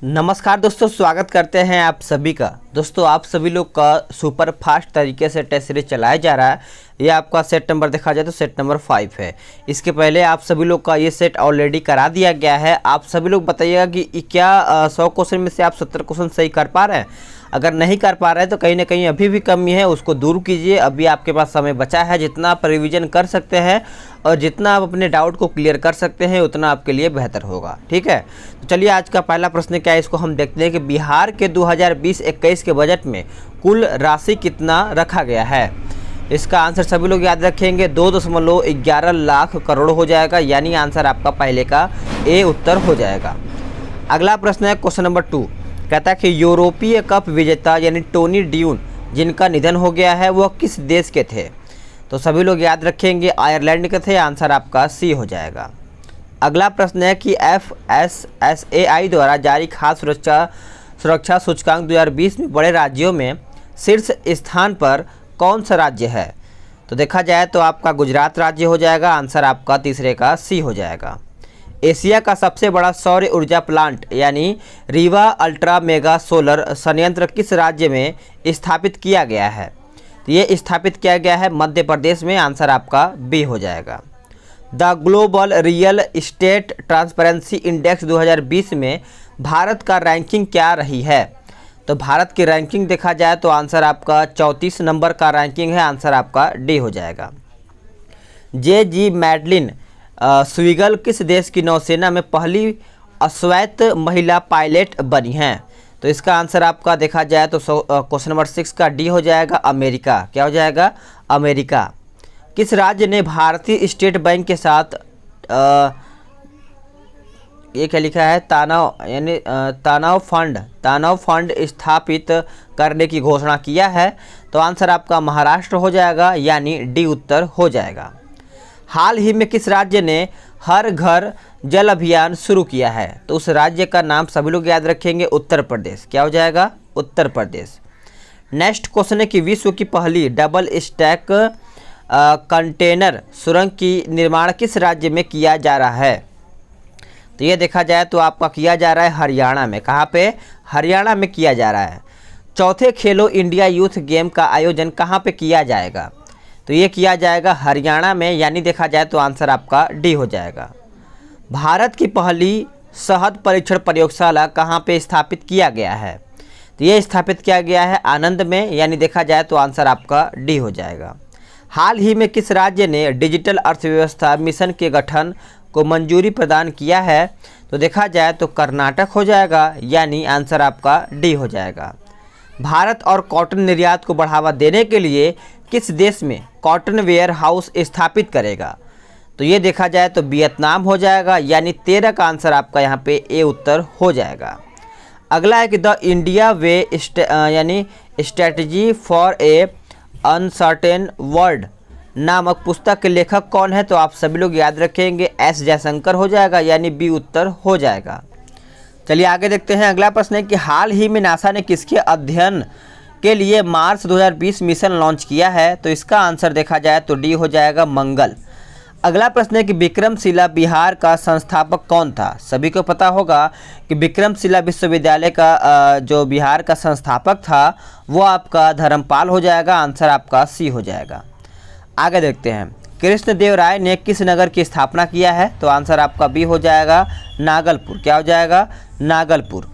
नमस्कार दोस्तों, स्वागत करते हैं आप सभी का। दोस्तों, आप सभी लोग का सुपर फास्ट तरीके से टेस्ट सीरीज चलाया जा रहा है। ये आपका सेट नंबर देखा जाए तो सेट नंबर 5 है। इसके पहले आप सभी लोग का ये सेट ऑलरेडी करा दिया गया है। आप सभी लोग बताइएगा कि क्या 100 क्वेश्चन में से आप 70 क्वेश्चन सही कर पा रहे हैं। अगर नहीं कर पा रहे हैं तो कहीं ना कहीं अभी भी कमी है, उसको दूर कीजिए। अभी आपके पास समय बचा है, जितना आप रिवीजन कर सकते हैं और जितना आप अपने डाउट को क्लियर कर सकते हैं उतना आपके लिए बेहतर होगा। ठीक है, तो चलिए आज का पहला प्रश्न क्या है, इसको हम देखते हैं कि बिहार के 2020-21 के बजट में कुल राशि कितना रखा गया है। इसका आंसर सभी लोग याद रखेंगे, 2.11 लाख करोड़ हो जाएगा, यानी आंसर आपका पहले का ए उत्तर हो जाएगा। अगला प्रश्न है क्वेश्चन नंबर 2, कहता है कि यूरोपीय कप विजेता यानी टोनी ड्यून जिनका निधन हो गया है वह किस देश के थे। तो सभी लोग याद रखेंगे आयरलैंड के थे, आंसर आपका सी हो जाएगा। अगला प्रश्न है कि FSSAI द्वारा जारी खाद्य सुरक्षा सूचकांक 2020 में बड़े राज्यों में शीर्ष स्थान पर कौन सा राज्य है। तो देखा जाए तो आपका गुजरात राज्य हो जाएगा, आंसर आपका तीसरे का सी हो जाएगा। एशिया का सबसे बड़ा सौर ऊर्जा प्लांट यानी रीवा अल्ट्रा मेगा सोलर संयंत्र किस राज्य में स्थापित किया गया है। तो ये स्थापित किया गया है मध्य प्रदेश में, आंसर आपका बी हो जाएगा। The global real estate transparency index 2020 में भारत का रैंकिंग क्या रही है। तो भारत की रैंकिंग देखा जाए तो आंसर आपका 34 नंबर का रैंकिंग है, आंसर आपका डी हो जाएगा। JG मैडलिन स्वीगल किस देश की नौसेना में पहली अश्वैत महिला पायलट बनी हैं। तो इसका आंसर आपका देखा जाए तो क्वेश्चन नंबर 6 का डी हो जाएगा, अमेरिका। क्या हो जाएगा, अमेरिका। किस राज्य ने भारतीय स्टेट बैंक के साथ ये क्या लिखा है, तानाव फंड स्थापित करने की घोषणा किया है। तो आंसर आपका महाराष्ट्र हो जाएगा, यानी डी उत्तर हो जाएगा। हाल ही में किस राज्य ने हर घर जल अभियान शुरू किया है। तो उस राज्य का नाम सभी लोग याद रखेंगे, उत्तर प्रदेश। क्या हो जाएगा, उत्तर प्रदेश। नेक्स्ट क्वेश्चन है कि विश्व की पहली डबल स्टैक कंटेनर सुरंग की निर्माण किस राज्य में किया जा रहा है। तो ये देखा जाए तो आपका किया जा रहा है हरियाणा में। कहाँ पे, हरियाणा में किया जा रहा है। चौथे खेलो इंडिया यूथ गेम का आयोजन कहाँ पे किया जाएगा। तो ये किया जाएगा हरियाणा में, यानी देखा जाए तो आंसर आपका डी हो जाएगा। भारत की पहली शहद परीक्षण प्रयोगशाला कहाँ पे स्थापित किया गया है। तो ये स्थापित किया गया है आनंद में, यानी देखा जाए तो आंसर आपका डी हो जाएगा। हाल ही में किस राज्य ने डिजिटल अर्थव्यवस्था मिशन के गठन को मंजूरी प्रदान किया है। तो देखा जाए तो कर्नाटक हो जाएगा, यानी आंसर आपका डी हो जाएगा। भारत और कॉटन निर्यात को बढ़ावा देने के लिए किस देश में कॉटन वेयर हाउस स्थापित करेगा। तो ये देखा जाए तो वियतनाम हो जाएगा, यानी 13 का आंसर आपका यहाँ पे ए उत्तर हो जाएगा। अगला है कि द इंडिया वे यानी strategy for a uncertain world नामक पुस्तक के लेखक कौन है। तो आप सभी लोग याद रखेंगे एस जयशंकर हो जाएगा, यानी बी उत्तर हो जाएगा। चलिए आगे देखते हैं। अगला प्रश्न है कि हाल ही में नासा ने किसके अध्ययन के लिए मार्स 2020 मिशन लॉन्च किया है। तो इसका आंसर देखा जाए तो डी हो जाएगा, मंगल। अगला प्रश्न है कि विक्रमशिला बिहार का संस्थापक कौन था। सभी को पता होगा कि विक्रमशिला विश्वविद्यालय का जो बिहार का संस्थापक था वो आपका धर्मपाल हो जाएगा, आंसर आपका सी हो जाएगा। आगे देखते हैं, कृष्णदेव राय ने किस नगर की स्थापना किया है। तो आंसर आपका बी हो जाएगा, नागलपुर। क्या हो जाएगा, नागलपुर।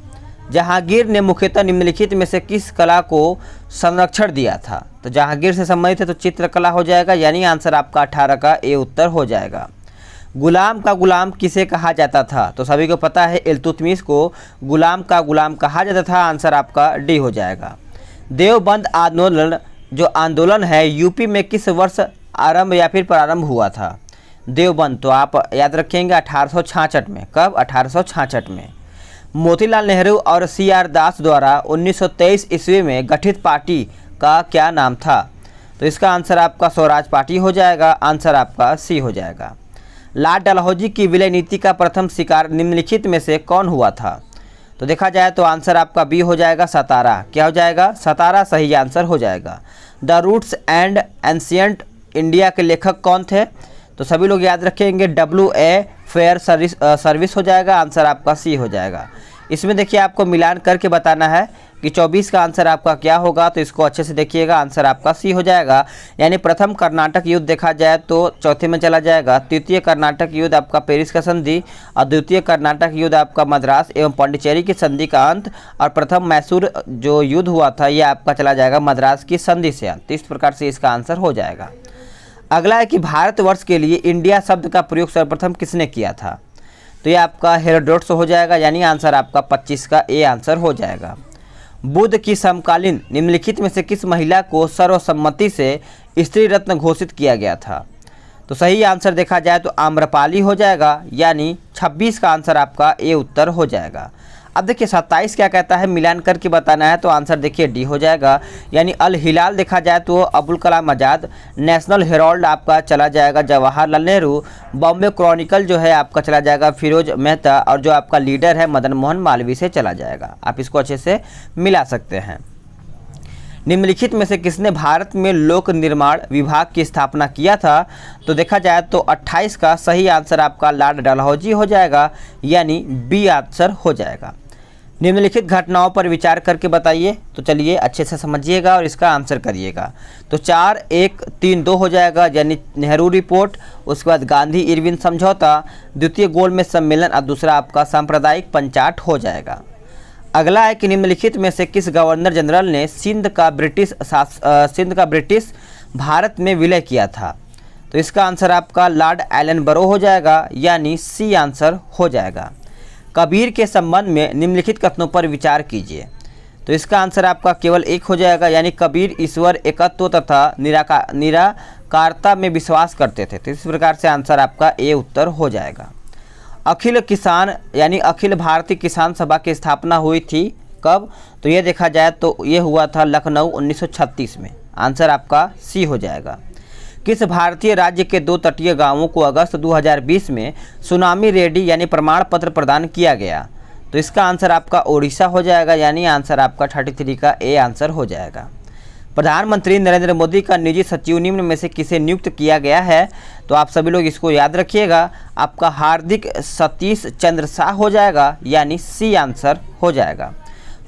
जहांगीर ने मुख्यतः निम्नलिखित में से किस कला को संरक्षण दिया था। तो जहांगीर से संबंधित है तो चित्रकला हो जाएगा, यानी आंसर आपका 18 का ए उत्तर हो जाएगा। गुलाम का गुलाम किसे कहा जाता था। तो सभी को पता है इल्तुतमिश को गुलाम का गुलाम कहा जाता था, आंसर आपका डी हो जाएगा। देवबंद आंदोलन जो आंदोलन है यूपी में किस वर्ष आरंभ या फिर प्रारंभ हुआ था। देवबंद तो आप याद रखेंगे 1866 में। कब, 1866 में। मोतीलाल नेहरू और CR दास द्वारा 1923 ईस्वी में गठित पार्टी का क्या नाम था। तो इसका आंसर आपका स्वराज पार्टी हो जाएगा, आंसर आपका सी हो जाएगा। लाल डलहौजी की विलय नीति का प्रथम शिकार निम्नलिखित में से कौन हुआ था। तो देखा जाए तो आंसर आपका बी हो जाएगा, सतारा। क्या हो जाएगा, सतारा सही आंसर हो जाएगा। The roots and ancient India के लेखक कौन थे। तो सभी लोग याद रखेंगे WA फेयर सर्विस हो जाएगा, आंसर आपका सी हो जाएगा। इसमें देखिए आपको मिलान करके बताना है कि 24 का आंसर आपका क्या होगा। तो इसको अच्छे से देखिएगा, आंसर आपका सी हो जाएगा। यानी प्रथम कर्नाटक युद्ध देखा जाए तो चौथे में चला जाएगा, तृतीय कर्नाटक युद्ध आपका पेरिस का संधि, और द्वितीय कर्नाटक युद्ध आपका मद्रास एवं पांडिचेरी की संधि का अंत, और प्रथम मैसूर जो युद्ध हुआ था ये आपका चला जाएगा मद्रास की संधि से अंत। इस प्रकार से इसका आंसर हो जाएगा। अगला है कि भारतवर्ष के लिए इंडिया शब्द का प्रयोग सर्वप्रथम किसने किया था? तो ये आपका हेरोडोटस हो जाएगा, यानी आंसर आपका 25 का ए आंसर हो जाएगा। बुद्ध की समकालीन निम्नलिखित में से किस महिला को सर्वसम्मति से स्त्री रत्न घोषित किया गया था? तो सही आंसर देखा जाए तो आम्रपाली हो जाएगा, यानी 26 का आंसर आपका ए उत्तर हो जाएगा। अब देखिए 27 क्या कहता है, मिलान करके बताना है, तो आंसर देखिए डी हो जाएगा। यानी अल हिलाल देखा जाए तो अबुल कलाम आज़ाद, नेशनल हेराल्ड आपका चला जाएगा जवाहरलाल नेहरू, बॉम्बे क्रॉनिकल जो है आपका चला जाएगा फिरोज मेहता, और जो आपका लीडर है मदन मोहन मालवीय से चला जाएगा। आप इसको अच्छे से मिला सकते हैं। निम्नलिखित में से किसने भारत में लोक निर्माण विभाग की स्थापना किया था? तो देखा जाए तो 28 का सही आंसर आपका लॉर्ड डलहौजी हो जाएगा, यानी बी आंसर हो जाएगा। निम्नलिखित घटनाओं पर विचार करके बताइए। तो चलिए अच्छे से समझिएगा और इसका आंसर करिएगा। तो 4-1-3-2 हो जाएगा, यानी नेहरू रिपोर्ट, उसके बाद गांधी इरविन समझौता, द्वितीय गोलमेज सम्मेलन, और दूसरा आपका सांप्रदायिक पंचाट हो जाएगा। अगला है कि निम्नलिखित में से किस गवर्नर जनरल ने सिंध का ब्रिटिश भारत में विलय किया था? तो इसका आंसर आपका लॉर्ड एलनबरो हो जाएगा, यानी सी आंसर हो जाएगा। कबीर के संबंध में निम्नलिखित कथनों पर विचार कीजिए। तो इसका आंसर आपका केवल एक हो जाएगा, यानी कबीर ईश्वर एकत्व तथा निराकारता में विश्वास करते थे। तो इस प्रकार से आंसर आपका ए उत्तर हो जाएगा। अखिल किसान यानी अखिल भारतीय किसान सभा की स्थापना हुई थी कब? तो ये देखा जाए तो ये हुआ था लखनऊ 1936 में। आंसर आपका सी हो जाएगा। किस भारतीय राज्य के 2 तटीय गांवों को अगस्त 2020 में सुनामी रेडी यानी प्रमाण पत्र प्रदान किया गया? तो इसका आंसर आपका ओडिशा हो जाएगा, यानी आंसर आपका 33 का ए आंसर हो जाएगा। प्रधानमंत्री नरेंद्र मोदी का निजी सचिव निम्न में से किसे नियुक्त किया गया है? तो आप सभी लोग इसको याद रखिएगा, आपका हार्दिक सतीश चंद्र शाह हो जाएगा, यानी सी आंसर हो जाएगा।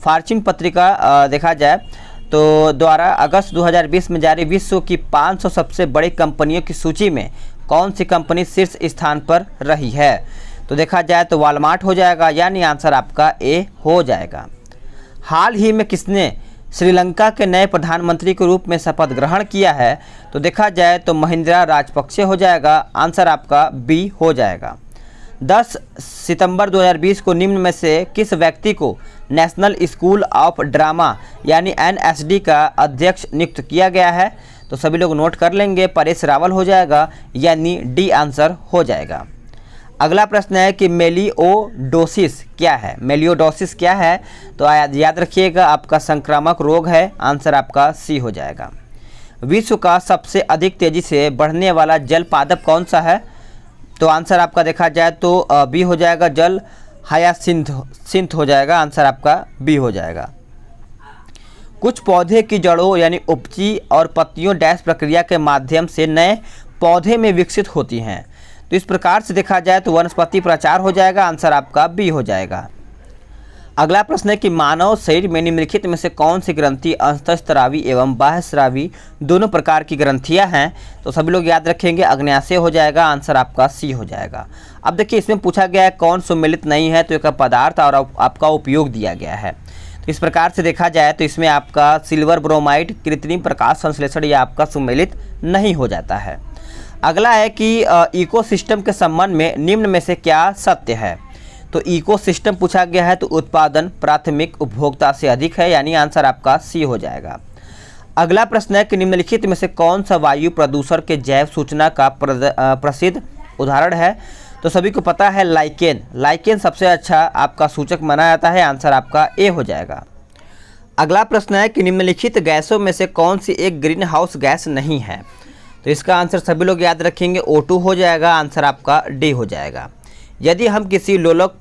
फॉर्च्यून पत्रिका देखा जाए तो द्वारा अगस्त 2020 में जारी विश्व की 500 सबसे बड़ी कंपनियों की सूची में कौन सी कंपनी शीर्ष स्थान पर रही है? तो देखा जाए तो वॉलमार्ट हो जाएगा, यानी आंसर आपका ए हो जाएगा। हाल ही में किसने श्रीलंका के नए प्रधानमंत्री के रूप में शपथ ग्रहण किया है? तो देखा जाए तो महिंद्रा राजपक्षे हो जाएगा, आंसर आपका बी हो जाएगा। 10 सितंबर 2020 को निम्न में से किस व्यक्ति को नेशनल स्कूल ऑफ ड्रामा यानी NSD का अध्यक्ष नियुक्त किया गया है? तो सभी लोग नोट कर लेंगे, परेश रावल हो जाएगा, यानी डी आंसर हो जाएगा। अगला प्रश्न है कि मेलिओडोसिस क्या है? मेलिओडोसिस क्या है? तो याद रखिएगा, आपका संक्रामक रोग है, आंसर आपका सी हो जाएगा। विश्व का सबसे अधिक तेजी से बढ़ने वाला जल पादप कौन सा है? तो आंसर आपका देखा जाए तो बी हो जाएगा, जल हायासिंथ हो जाएगा, आंसर आपका बी हो जाएगा। कुछ पौधे की जड़ों यानी उपजी और पत्तियों डैश प्रक्रिया के माध्यम से नए पौधे में विकसित होती हैं। तो इस प्रकार से देखा जाए तो वनस्पति प्रचार हो जाएगा, आंसर आपका बी हो जाएगा। अगला प्रश्न है कि मानव शरीर में निम्नलिखित में से कौन सी ग्रंथि अंतःस्रावी एवं बाह्यस्रावी दोनों प्रकार की ग्रंथियां हैं? तो सभी लोग याद रखेंगे, अग्न्याशय हो जाएगा, आंसर आपका सी हो जाएगा। अब देखिए इसमें पूछा गया है कौन सम्मिलित नहीं है, तो एक पदार्थ और आपका उपयोग दिया गया है। तो इस प्रकार से देखा जाए तो इसमें आपका सिल्वर ब्रोमाइड कृत्रिम प्रकाश संश्लेषण या आपका सम्मिलित नहीं हो जाता है। अगला है कि इकोसिस्टम के संबंध में निम्न में से क्या सत्य है? तो इकोसिस्टम पूछा गया है तो उत्पादन प्राथमिक उपभोक्ता से अधिक है, यानी आंसर आपका सी हो जाएगा। अगला प्रश्न है कि निम्नलिखित में से कौन सा वायु प्रदूषण के जैव सूचना का प्रसिद्ध उदाहरण है? तो सभी को पता है लाइकेन। लाइकेन सबसे अच्छा आपका सूचक माना जाता है, आंसर आपका ए हो जाएगा। अगला प्रश्न है कि निम्नलिखित गैसों में से कौन सी एक ग्रीन हाउस गैस नहीं है? तो इसका आंसर सभी लोग याद रखेंगे, O2 हो जाएगा, आंसर आपका डी हो जाएगा। यदि हम किसी लोलक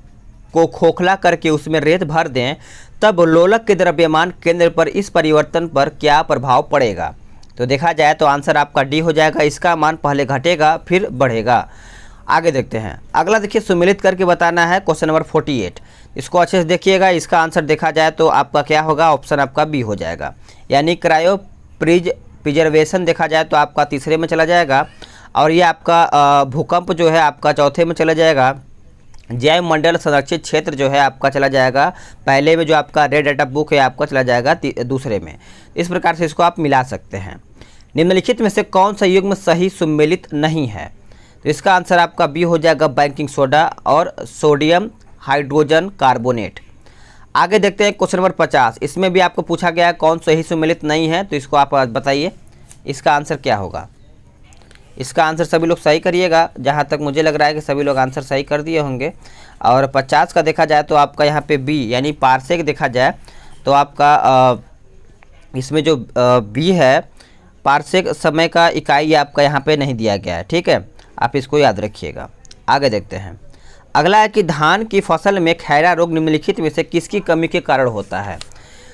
को खोखला करके उसमें रेत भर दें तब लोलक के द्रव्यमान केंद्र पर इस परिवर्तन पर क्या प्रभाव पड़ेगा? तो देखा जाए तो आंसर आपका डी हो जाएगा, इसका मान पहले घटेगा फिर बढ़ेगा। आगे देखते हैं। अगला देखिए, सुमेलित करके बताना है, क्वेश्चन नंबर 48। इसको अच्छे से देखिएगा। इसका आंसर देखा जाए तो आपका क्या होगा, ऑप्शन आपका बी हो जाएगा, यानी क्रायो प्रिजर्वेशन देखा जाए तो आपका तीसरे में चला जाएगा, और ये आपका भूकंप जो है आपका चौथे में चला जाएगा। जैव मंडल संरक्षित क्षेत्र जो है आपका चला जाएगा पहले में, जो आपका रेड डाटा बुक है आपका चला जाएगा दूसरे में। इस प्रकार से इसको आप मिला सकते हैं। निम्नलिखित में से कौन सा युग्म सही सुमेलित नहीं है, तो इसका आंसर आपका बी हो जाएगा, बेकिंग सोडा और सोडियम हाइड्रोजन कार्बोनेट। आगे देखते हैं क्वेश्चन नंबर 50। इसमें भी आपको पूछा गया है कौन सही सुमेलित नहीं है, तो इसको आप बताइए इसका आंसर क्या होगा। इसका आंसर सभी लोग सही करिएगा, जहाँ तक मुझे लग रहा है कि सभी लोग आंसर सही कर दिए होंगे। और 50 का देखा जाए तो आपका यहाँ पे बी यानी पार्सेक देखा जाए तो आपका इसमें जो बी है पार्सेक समय का इकाई आपका यहाँ पे नहीं दिया गया है, ठीक है, आप इसको याद रखिएगा। आगे देखते हैं। अगला है कि धान की फसल में खैरा रोग निम्नलिखित में से किसकी कमी के कारण होता है,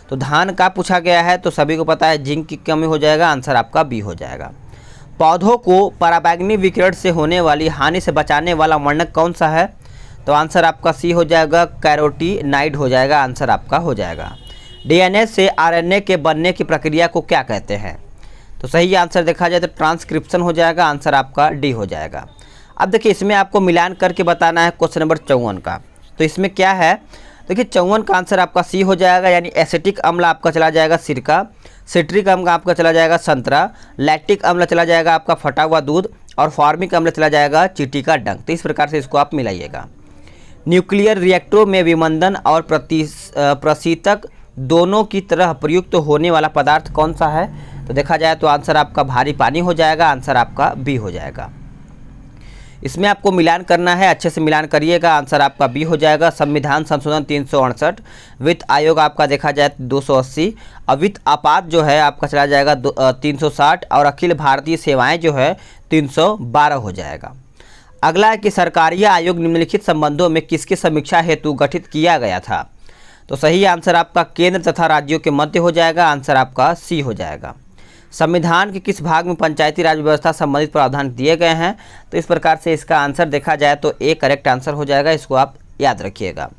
तो धान का पूछा गया है, तो सभी को पता है जिंक की कमी हो जाएगा, आंसर आपका बी हो जाएगा। पौधों को पराबैंगनी विकिरण से होने वाली हानि से बचाने वाला वर्णक कौन सा है, तो आंसर आपका सी हो जाएगा, कैरोटीनाइड हो जाएगा, आंसर आपका हो जाएगा। डीएनए से आरएनए के बनने की प्रक्रिया को क्या कहते हैं, तो सही आंसर देखा जाए तो ट्रांसक्रिप्शन हो जाएगा, आंसर आपका डी हो जाएगा। अब देखिए इसमें आपको मिलान करके बताना है क्वेश्चन नंबर 54 का, तो इसमें क्या है, देखिए 54 का आंसर आपका सी हो जाएगा, यानी एसिटिक अम्ल आपका चला जाएगा सिरका, सिट्रिक अम्ल आपका चला जाएगा संतरा, लैक्टिक अम्ल चला जाएगा आपका फटा हुआ दूध, और फॉर्मिक अम्ल चला जाएगा चींटी का डंक। तो इस प्रकार से इसको आप मिलाइएगा। न्यूक्लियर रिएक्टरों में विमंदन और प्रशीतक दोनों की तरह प्रयुक्त होने वाला पदार्थ कौन सा है, तो देखा जाए तो आंसर आपका भारी पानी हो जाएगा, आंसर आपका बी हो जाएगा। इसमें आपको मिलान करना है, अच्छे से मिलान करिएगा, आंसर आपका बी हो जाएगा। संविधान संशोधन 368, वित्त आयोग आपका देखा जाए 280, और वित्त आपात जो है आपका चला जाएगा 360, और अखिल भारतीय सेवाएं जो है 312 हो जाएगा। अगला है कि सरकारी आयोग निम्नलिखित संबंधों में किसकी समीक्षा हेतु गठित किया गया था, तो सही आंसर आपका केंद्र तथा राज्यों के मध्य हो जाएगा, आंसर आपका सी हो जाएगा। संविधान के किस भाग में पंचायती राज व्यवस्था संबंधित प्रावधान दिए गए हैं, तो इस प्रकार से इसका आंसर देखा जाए तो ए करेक्ट आंसर हो जाएगा, इसको आप याद रखिएगा।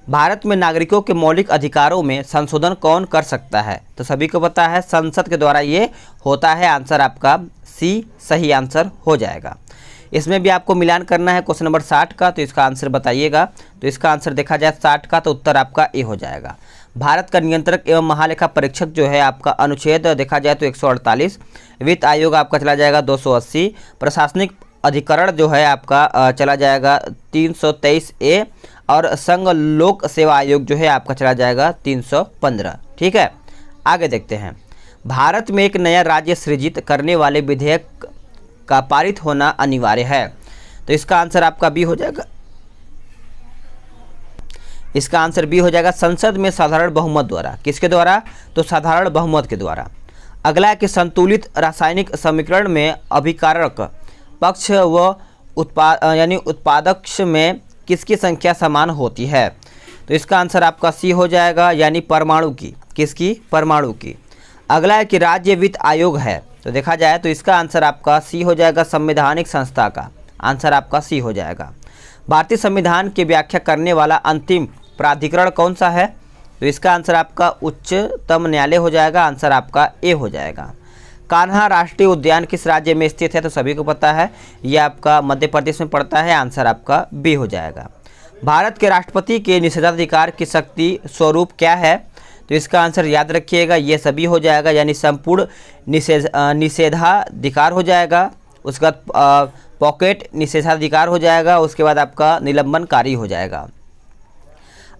भारत में नागरिकों के मौलिक अधिकारों में संशोधन कौन कर सकता है, तो सभी को पता है संसद के द्वारा ये होता है, आंसर आपका सी सही आंसर हो जाएगा। इसमें भी आपको मिलान करना है क्वेश्चन नंबर 60 का, तो इसका आंसर बताइएगा। तो इसका आंसर देखा जाए 60 का, तो उत्तर आपका ए हो जाएगा। भारत का नियंत्रक एवं महालेखा परीक्षक जो है आपका अनुच्छेद देखा जाए तो 148, वित्त आयोग आपका चला जाएगा 280, प्रशासनिक अधिकरण जो है आपका चला जाएगा 323 ए, और संघ लोक सेवा आयोग जो है आपका चला जाएगा 315। ठीक है, आगे देखते हैं। भारत में एक नया राज्य सृजित करने वाले विधेयक का पारित होना अनिवार्य है, तो इसका आंसर आपका बी हो जाएगा। इसका आंसर बी हो जाएगा, संसद में साधारण बहुमत द्वारा। किसके द्वारा, तो साधारण बहुमत के द्वारा। अगला है कि संतुलित रासायनिक समीकरण में अभिकारक पक्ष व उत्पादक में किसकी संख्या समान होती है, तो इसका आंसर आपका सी हो जाएगा, यानी परमाणु की। किसकी, परमाणु की। अगला है कि राज्य वित्त आयोग है, तो देखा जाए तो इसका आंसर आपका सी हो जाएगा, संवैधानिक संस्था का, आंसर आपका सी हो जाएगा। भारतीय संविधान की व्याख्या करने वाला अंतिम प्राधिकरण कौन सा है, तो इसका आंसर आपका उच्चतम न्यायालय हो जाएगा, आंसर आपका ए हो जाएगा। कान्हा राष्ट्रीय उद्यान किस राज्य में स्थित है, तो सभी को पता है ये आपका मध्य प्रदेश में पड़ता है, आंसर आपका बी हो जाएगा। भारत के राष्ट्रपति के निषेधाधिकार की शक्ति स्वरूप क्या है, तो इसका आंसर याद रखिएगा, ये सभी हो जाएगा, यानी संपूर्ण निषेधाधिकार हो जाएगा। उसके बाद पॉकेट निषेधाधिकार हो जाएगा, उसके बाद आपका निलंबनकारी हो जाएगा।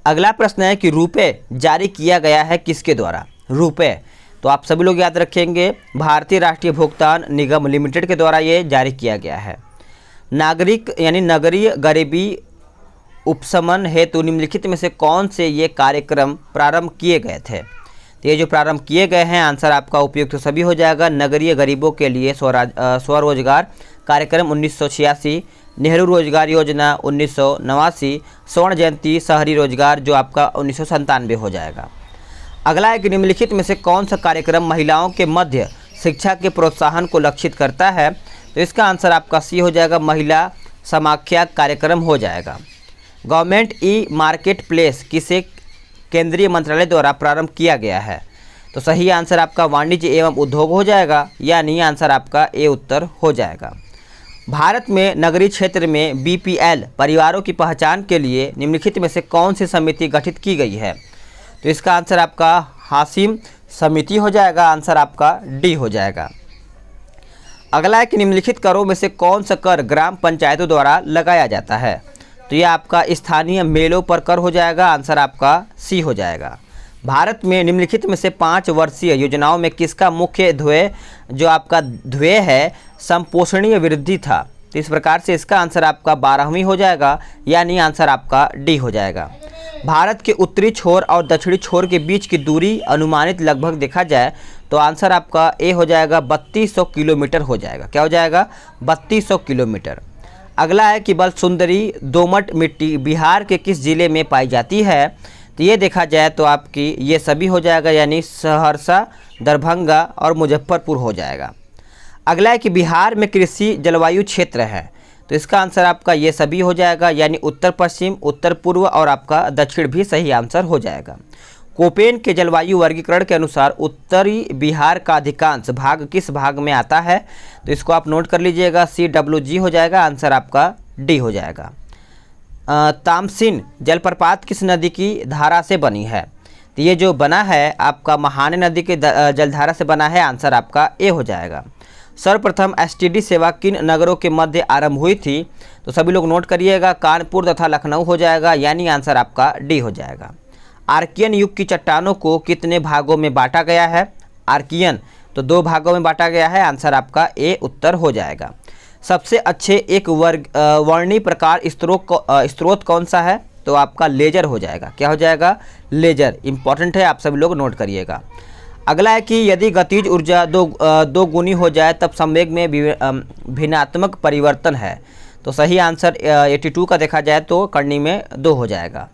अगला प्रश्न है कि रुपए जारी किया गया है किसके द्वारा, रुपए, तो आप सभी लोग याद रखेंगे भारतीय राष्ट्रीय भुगतान निगम लिमिटेड के द्वारा ये जारी किया गया है। नागरिक यानी नगरीय गरीबी उपशमन हेतु निम्नलिखित में से कौन से ये कार्यक्रम प्रारंभ किए गए थे, तो ये जो प्रारंभ किए गए हैं आंसर आपका उपयुक्त तो सभी हो जाएगा। नगरीय गरीबों के लिए स्वरोजगार कार्यक्रम 1986, नेहरू रोजगार योजना 1989, स्वर्ण जयंती शहरी रोजगार जो आपका 1997 हो जाएगा। अगला है कि निम्नलिखित में से कौन सा कार्यक्रम महिलाओं के मध्य शिक्षा के प्रोत्साहन को लक्षित करता है, तो इसका आंसर आपका सी हो जाएगा, महिला समाख्या कार्यक्रम हो जाएगा। गवर्नमेंट ई मार्केट प्लेस किसे केंद्रीय मंत्रालय द्वारा प्रारंभ किया गया है? तो सही आंसर आपका वाणिज्य एवं उद्योग हो जाएगा, यानी आंसर आपका ए उत्तर हो जाएगा। भारत में नगरीय क्षेत्र में बीपीएल परिवारों की पहचान के लिए निम्नलिखित में से कौन सी समिति गठित की गई है? तो इसका आंसर आपका हाशिम समिति हो जाएगा, आंसर आपका डी हो जाएगा। अगला है कि निम्नलिखित करों में से कौन सा कर ग्राम पंचायतों द्वारा लगाया जाता है? तो यह आपका स्थानीय मेलों पर कर हो जाएगा, आंसर आपका सी हो जाएगा। भारत में निम्नलिखित में से 5 वर्षीय योजनाओं में किसका मुख्य ध्येय जो आपका ध्येय है संपोषणीय वृद्धि था? तो इस प्रकार से इसका आंसर आपका 12वीं हो जाएगा, यानी आंसर आपका डी हो जाएगा। भारत के उत्तरी छोर और दक्षिणी छोर के बीच की दूरी अनुमानित लगभग देखा जाए तो आंसर आपका ए हो जाएगा 3200 किलोमीटर हो जाएगा। क्या हो जाएगा? 3200 किलोमीटर। अगला है कि बल सुंदरी दोमट मिट्टी बिहार के किस जिले में पाई जाती है? तो ये देखा जाए तो आपकी ये सभी हो जाएगा, यानी सहरसा, दरभंगा और मुजफ्फरपुर हो जाएगा। अगला है कि बिहार में कृषि जलवायु क्षेत्र है, तो इसका आंसर आपका ये सभी हो जाएगा, यानी उत्तर पश्चिम, उत्तर पूर्व और आपका दक्षिण भी सही आंसर हो जाएगा। कोपेन के जलवायु वर्गीकरण के अनुसार उत्तरी बिहार का अधिकांश भाग किस भाग में आता है? तो इसको आप नोट कर लीजिएगा, CWG हो जाएगा, आंसर आपका डी हो जाएगा। तामसिन जलप्रपात किस नदी की धारा से बनी है? तो ये जो बना है आपका महाने नदी के जलधारा से बना है, आंसर आपका ए हो जाएगा। सर्वप्रथम STD सेवा किन नगरों के मध्य आरंभ हुई थी? तो सभी लोग नोट करिएगा, कानपुर तथा लखनऊ हो जाएगा, यानी आंसर आपका डी हो जाएगा। आर्कियन युग की चट्टानों को कितने भागों में बांटा गया है? आर्कियन तो 2 भागों में बांटा गया है, आंसर आपका ए उत्तर हो जाएगा। सबसे अच्छे एक वर्णी प्रकार स्रोत कौन सा है? तो आपका लेजर हो जाएगा। क्या हो जाएगा? लेजर। इंपॉर्टेंट है, आप सभी लोग नोट करिएगा। अगला है कि यदि गतिज ऊर्जा दो गुनी हो जाए तब संवेग में भिन्नात्मक परिवर्तन है। तो सही आंसर 82 का देखा जाए तो करनी में 2 हो जाएगा।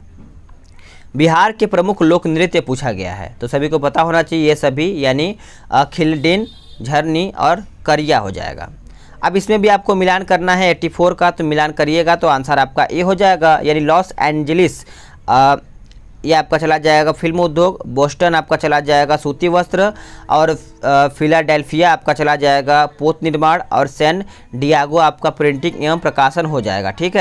बिहार के प्रमुख लोक नृत्य पूछा गया है, तो सभी को पता होना चाहिए ये सभी, यानी खिलडिन, झरनी और करिया हो जाएगा। अब इसमें भी आपको मिलान करना है 84 का, तो मिलान करिएगा तो आंसर आपका ए हो जाएगा, यानी लॉस एंजलिस ये आपका चला जाएगा फिल्म उद्योग, बोस्टन आपका चला जाएगा सूती वस्त्र और फिलाडेल्फिया आपका चला जाएगा पोत निर्माण और सैन डियागो आपका प्रिंटिंग एवं प्रकाशन हो जाएगा। ठीक है।